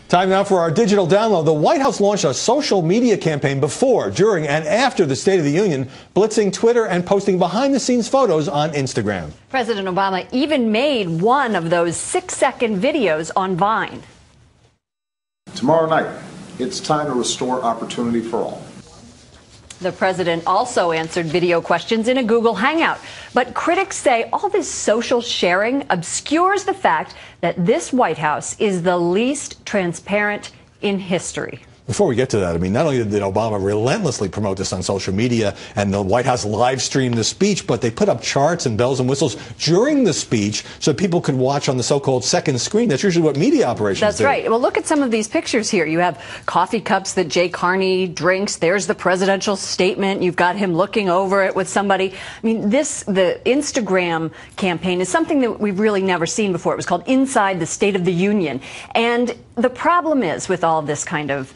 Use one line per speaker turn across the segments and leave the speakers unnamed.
Time now for our digital download. The White House launched a social media campaign before, during, and after the State of the Union, blitzing Twitter and posting behind-the-scenes photos on Instagram.
President Obama even made one of those 6-second videos on Vine.
Tomorrow night, it's time to restore opportunity for all.
The president also answered video questions in a Google Hangout. But critics say all this social sharing obscures the fact that this White House is the least transparent in history.
Before we get to that, I mean, not only did Obama relentlessly promote this on social media and the White House live streamed the speech, but they put up charts and bells and whistles during the speech so people could watch on the so-called second screen. That's usually what media operations do.
That's right. Well, look at some of these pictures here. You have coffee cups that Jay Carney drinks. There's the presidential statement. You've got him looking over it with somebody. I mean, the Instagram campaign is something that we've really never seen before. It was called Inside the State of the Union. And the problem is with all this kind of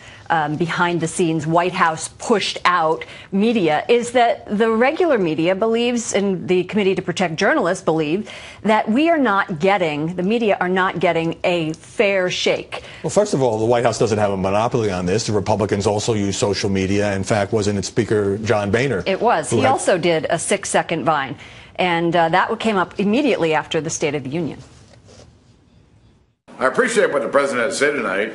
behind the scenes White House pushed out media is that the regular media believes, and the Committee to Protect Journalists believe, that the media are not getting a fair shake.
Well, first of all, the White House doesn't have a monopoly on this. The Republicans also use social media. In fact, wasn't it Speaker John Boehner?
It was. He also did a 6-second Vine. And that came up immediately after the State of the Union.
I appreciate what the president has said tonight,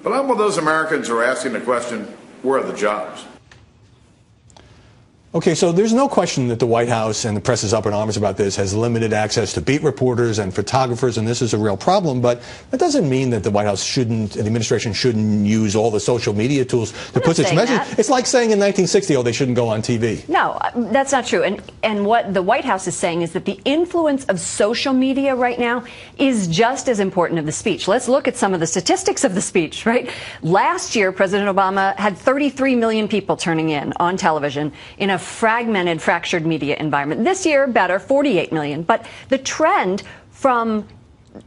but I'm one of those Americans who are asking the question, where are the jobs?
Okay, so there's no question that the White House, and the press is up in arms about this, has limited access to beat reporters and photographers, and this is a real problem. But that doesn't mean that the White House shouldn't, and the administration shouldn't use all the social media tools to put its message. It's like saying in 1960, oh, they shouldn't go on TV.
No, that's not true. And what the White House is saying is that the influence of social media right now is just as important as the speech. Let's look at some of the statistics of the speech, right? Last year, President Obama had 33 million people turning in on television in a fragmented, fractured media environment. This year, better, 48 million. But the trend from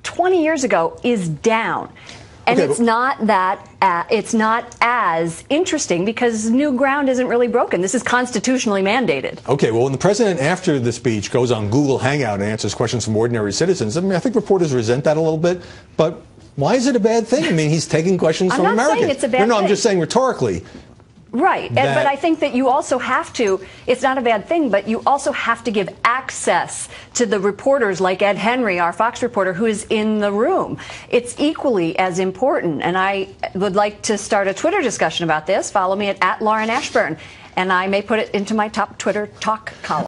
20 years ago is down. And
okay,
it's not as interesting because new ground isn't really broken. This is constitutionally mandated.
Okay, well, when the president, after the speech, goes on Google Hangout and answers questions from ordinary citizens, I mean, I think reporters resent that a little bit. But why is it a bad thing? I mean, he's taking questions from Americans.
I'm not saying it's a bad thing.
No, I'm just saying rhetorically.
Right, but I think that you also have to, it's not a bad thing, but you also have to give access to the reporters like Ed Henry, our Fox reporter, who is in the room. It's equally as important, and I would like to start a Twitter discussion about this. Follow me at Lauren Ashburn, and I may put it into my top Twitter talk column.